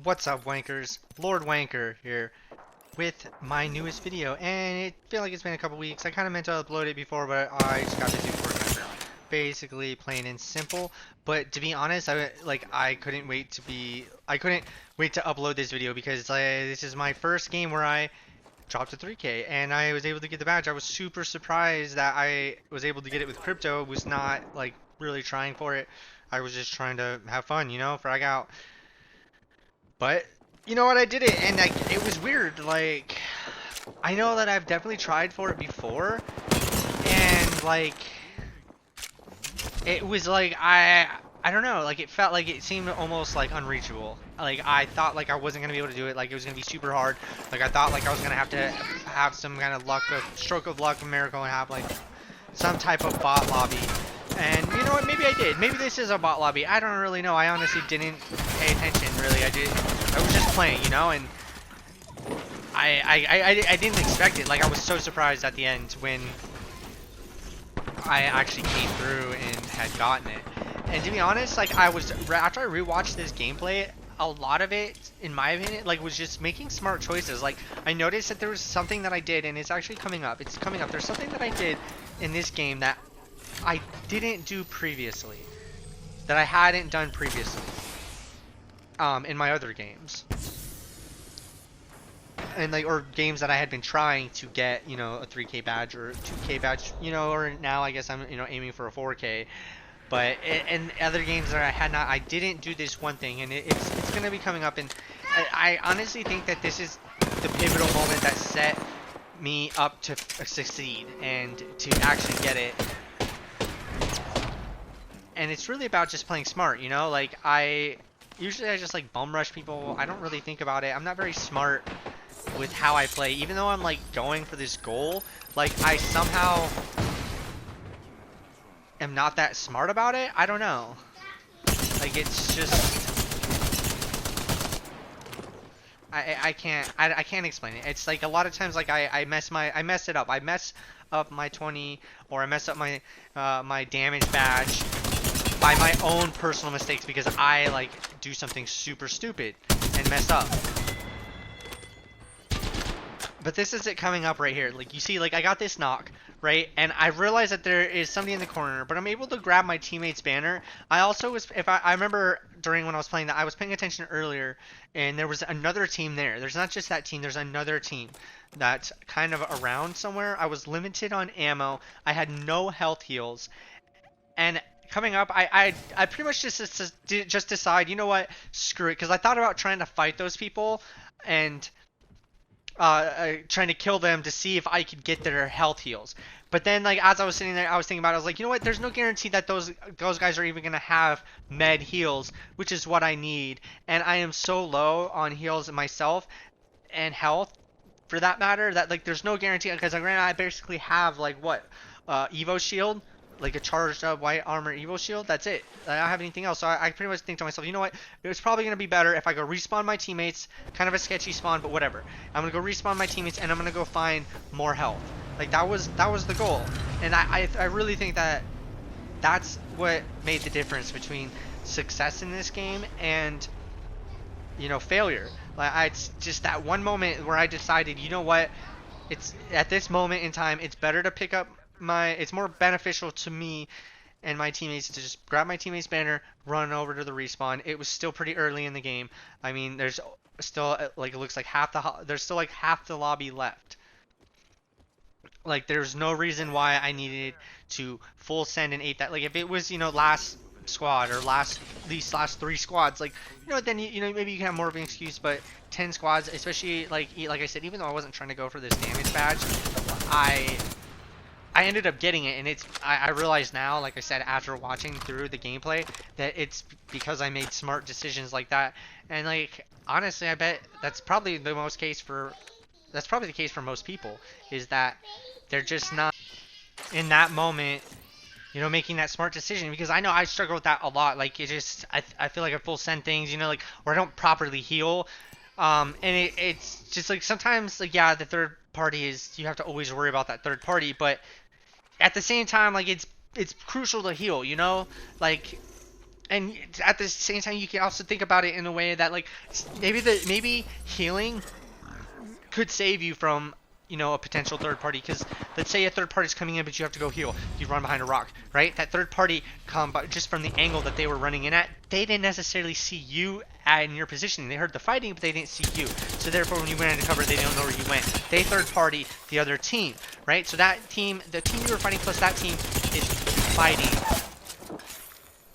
What's up, wankers? Lord Wanker here with my newest video, and it feel like it's been a couple weeks. I kind of meant to upload it before, but I just got busy working. Basically, plain and simple. But to be honest, I couldn't wait to upload this video because this is my first game where I dropped a 3K and I was able to get the badge. I was super surprised that I was able to get it with crypto. I was not like really trying for it. I was just trying to have fun, frag out. But you know what, I did it, and like it was weird. Like, I know that I've definitely tried for it before, and like it was like I don't know, like it felt like it seemed almost like unreachable. Like I thought like I wasn't gonna be able to do it, like it was gonna be super hard. Like I thought like I was gonna have to have some kind of stroke of luck, miracle, and have like some type of bot lobby. And you know what? Maybe I did. Maybe this is a bot lobby. I don't really know. I honestly didn't pay attention. Really, I was just playing, and I didn't expect it. Like I was so surprised at the end when I actually came through and had gotten it. And to be honest, like after I rewatched this gameplay, a lot of it, in my opinion, like was just making smart choices. Like I noticed that there was something that I did, and it's actually coming up. It's coming up. There's something that I did in this game that I didn't do previously, that I hadn't done previously in my other games, and like, or games that I had been trying to get, a 3K badge or a 2K badge, or now I guess I'm aiming for a 4K. But in other games that I didn't do this one thing, and it's gonna be coming up. And I honestly think that this is the pivotal moment that set me up to succeed and to actually get it. And it's really about just playing smart, like I just like bum rush people. I don't really think about it. I'm not very smart with how I play, even though I'm like going for this goal. Like I somehow am not that smart about it. I don't know. Like it's just I can't explain it. It's like a lot of times like I mess it up. I mess up my 20, or I mess up my my damage badge by my own personal mistakes because I like do something super stupid and mess up. But this is it coming up right here. Like you see, like I got this knock, right? And I realize that there is somebody in the corner, but I'm able to grab my teammate's banner. I also was, I remember during when I was playing that, I was paying attention earlier, and there was another team there. There's not just that team, there's another team that's kind of around somewhere. I was limited on ammo. I had no health heals. And coming up, I pretty much just decide, you know what, screw it, because I thought about trying to fight those people and trying to kill them to see if I could get their health heals. But then, like as I was sitting there, I was thinking about it. I was like, you know what? There's no guarantee that those guys are even gonna have med heals, which is what I need. And I am so low on heals myself and health, for that matter, that like there's no guarantee, because I basically have like what Evo shield. Like a charged up white armor Evo shield. That's it. I don't have anything else. So I pretty much think to myself, you know what? It's probably going to be better if I go respawn my teammates. Kind of a sketchy spawn, but whatever. I'm going to go respawn my teammates, and I'm going to go find more health. Like that was the goal. And I really think that that's what made the difference between success in this game and failure. Like it's just that one moment where I decided, you know what? It's at this moment in time, it's better to pick up it's more beneficial to me and my teammates to just grab my teammate's banner, run over to the respawn. It was still pretty early in the game. I mean, there's still like, it looks like there's still like half the lobby left. Like there's no reason why I needed to full send and 8 that. Like if it was, last squad or last 3 squads, like then maybe you can have more of an excuse. But 10 squads, especially like I said, even though I wasn't trying to go for this damage badge, I ended up getting it, and I realize now, like I said, after watching through the gameplay, that it's because I made smart decisions like that. And like honestly, I bet that's probably the case for most people, is that they're just not in that moment, making that smart decision. Because I know I struggle with that a lot. Like it just, I feel like I full send things, like, or I don't properly heal. And it's just like sometimes, like, yeah, the third party is, you have to always worry about that third party, but at the same time, like it's crucial to heal, like And at the same time, you can also think about it in a way that like maybe healing could save you from, you know, a potential third party. Because let's say a third party is coming in, but you have to go heal. You run behind a rock, right? That third party come, but just from the angle that they were running in at, they didn't necessarily see you in your positioning. They heard the fighting, but they didn't see you. So therefore, when you went into cover, they don't know where you went. They third party the other team, right? So that team, the team you were fighting plus that team is fighting.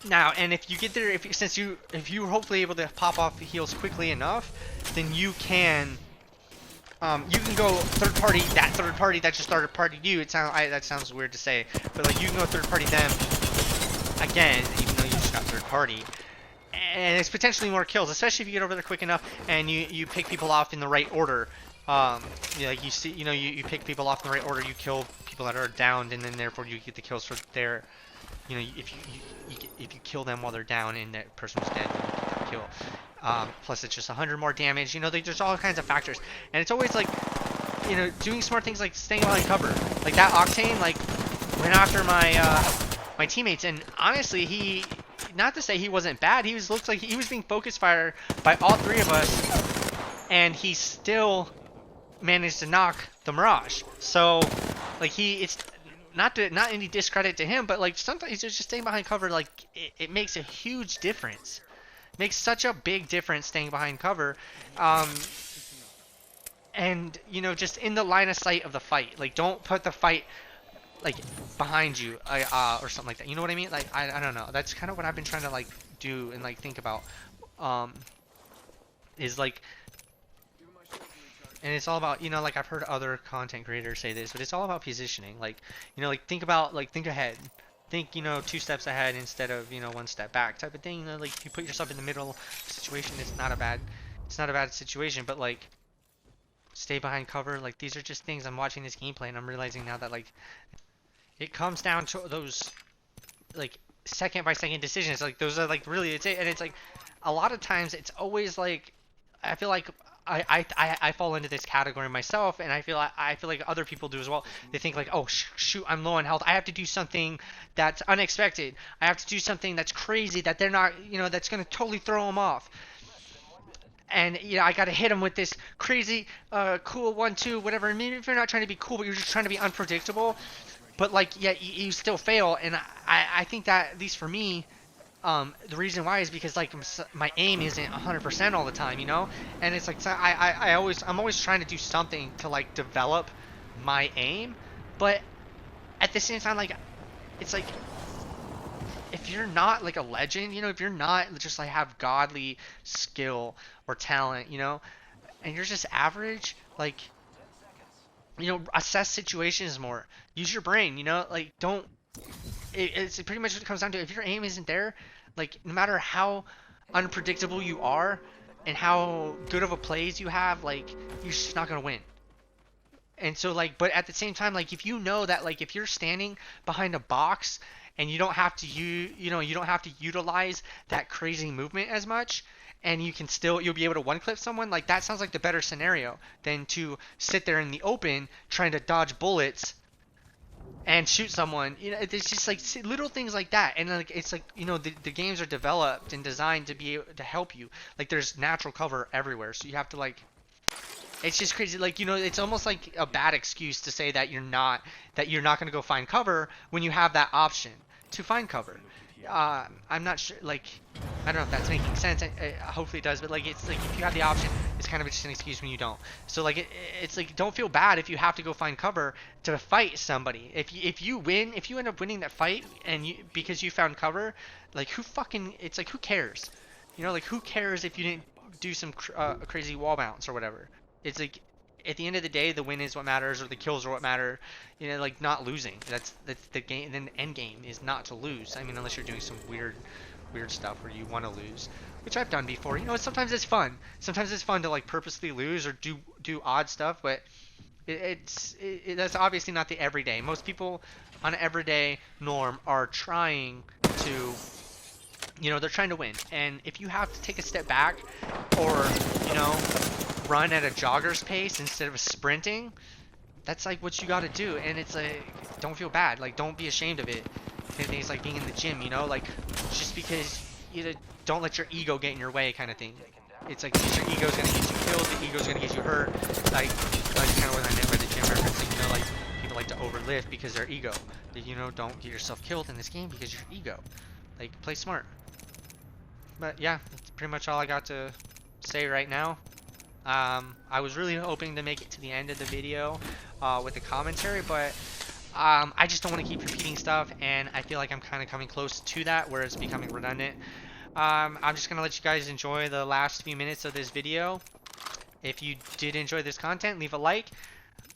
Now, and if you get there, if you're hopefully able to pop off the heals quickly enough, then you can go third party that just started party you. That sounds weird to say, but like you can go third party them again, even though you just got third party, and it's potentially more kills, especially if you get over there quick enough and you pick people off in the right order. You know, like you see, you know, you pick people off in the right order, you kill people that are downed, and then therefore you get the kills for their. You know, if you kill them while they're down and that person was dead, then you get that kill. Plus, it's just 100 more damage. You know, there's all kinds of factors, and it's always like, you know, doing smart things like staying behind cover. Like that Octane, like went after my teammates, and honestly, he, not to say he wasn't bad, looks like he was being focus fired by all three of us, and he still managed to knock the Mirage. So, like it's. Not any discredit to him, but like sometimes just staying behind cover, like it makes a huge difference. It makes such a big difference staying behind cover, and you know, just in the line of sight of the fight. Like don't put the fight like behind you, or something like that. You know what I mean? Like I don't know. That's kind of what I've been trying to like do and like think about. Is like. And it's all about, you know, like I've heard other content creators say this, but it's all about positioning. Like, you know, like think ahead. Think, you know, 2 steps ahead instead of, you know, 1 step back type of thing. You know, like if you put yourself in the middle situation, it's not a bad situation, but like stay behind cover. Like these are just things. I'm watching this gameplay and I'm realizing now that like it comes down to those like second by second decisions. Like those are like really, and it's like a lot of times it's always like, I feel like I fall into this category myself, and I feel like other people do as well. They think like, oh shoot, I'm low on health. I have to do something that's unexpected. I have to do something that's crazy that they're not, you know, that's gonna totally throw them off. And you know, I gotta hit them with this crazy, cool 1-2, whatever. And maybe if you're not trying to be cool, but you're just trying to be unpredictable, but like, yeah, you still fail. And I think that, at least for me, the reason why is because like my aim isn't 100% all the time, you know, and it's like I'm always trying to do something to like develop my aim, but at the same time, like it's like if you're not like a legend, you know, if you're not just like have godly skill or talent, you know, and you're just average, like, you know, assess situations more, use your brain, you know, like don't. It's pretty much what it comes down to. If your aim isn't there, like no matter how unpredictable you are and how good of a plays you have, like you're just not gonna win. And so like, but at the same time, like if you know that like if you're standing behind a box and you don't have to you know you don't have to utilize that crazy movement as much, and you can still, you'll be able to one clip someone, like that sounds like the better scenario than to sit there in the open trying to dodge bullets and shoot someone. You know, it's just like little things like that. And like it's like, you know, the games are developed and designed to be able to help you. Like there's natural cover everywhere, so you have to like, it's just crazy. Like, you know, it's almost like a bad excuse to say that you're not going to go find cover when you have that option to find cover. I'm not sure, like, I don't know if that's making sense. Hopefully it does, but like it's like if you have the option, it's kind of just an excuse when you don't. So like it's like, don't feel bad if you have to go find cover to fight somebody. If you end up winning that fight and because you found cover, like it's like who cares? You know, like who cares if you didn't do some crazy wall bounce or whatever? It's like at the end of the day, the win is what matters, or the kills are what matter. You know, like not losing. That's the game. Then the end game is not to lose. I mean, unless you're doing some weird stuff where you want to lose, which I've done before. You know, sometimes it's fun. Sometimes it's fun to like purposely lose or do odd stuff, but that's obviously not the everyday. Most people on an everyday norm are trying to, you know, they're trying to win. And if you have to take a step back, or you know, run at a jogger's pace instead of sprinting, that's like what you got to do. And it's like, don't feel bad, like don't be ashamed of it. It's like being in the gym, you know, like just because you don't let your ego get in your way, kind of thing. It's like your ego's gonna get you killed, the ego's gonna get you hurt. Like kind of what I meant by the gym referencing. You know, like people like to overlift because their ego. You know, don't get yourself killed in this game because your ego. Like, play smart. But yeah, that's pretty much all I got to say right now. I was really hoping to make it to the end of the video with the commentary, but I just don't want to keep repeating stuff, and I feel like I'm kind of coming close to that where it's becoming redundant. I'm just gonna let you guys enjoy the last few minutes of this video. If you did enjoy this content, leave a like.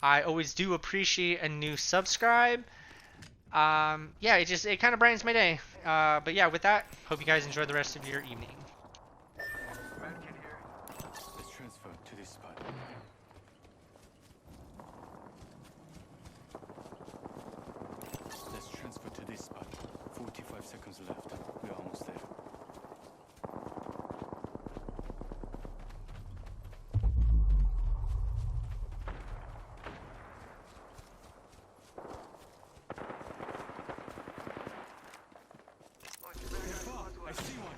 I always do appreciate a new subscribe. Yeah, it kind of brightens my day. But yeah, with that, hope you guys enjoy the rest of your evening. Let's transfer to this spot. Let's transfer to this spot. 45 seconds left. We're almost there. I see one.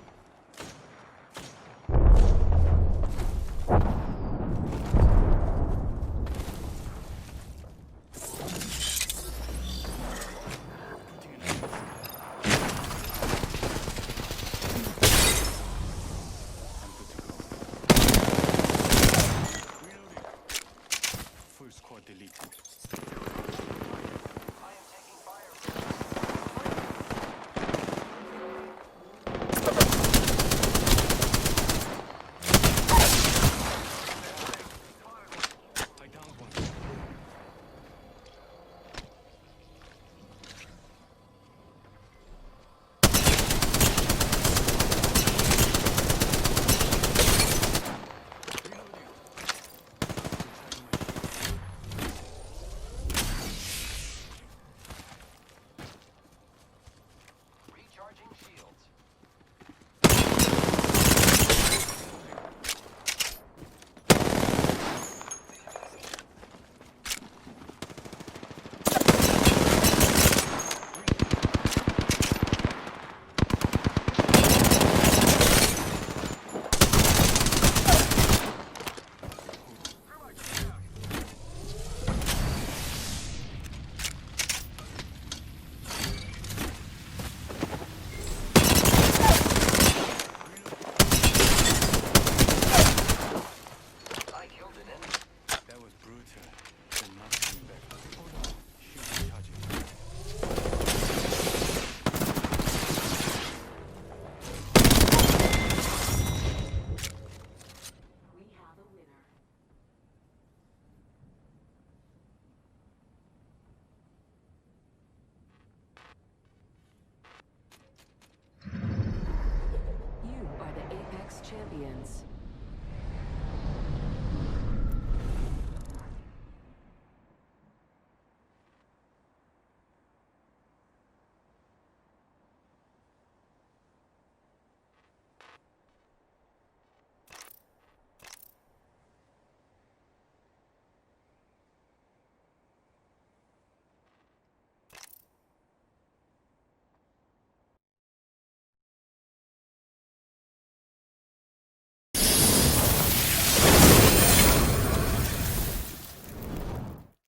Full squad deleted. You are the Apex Champions.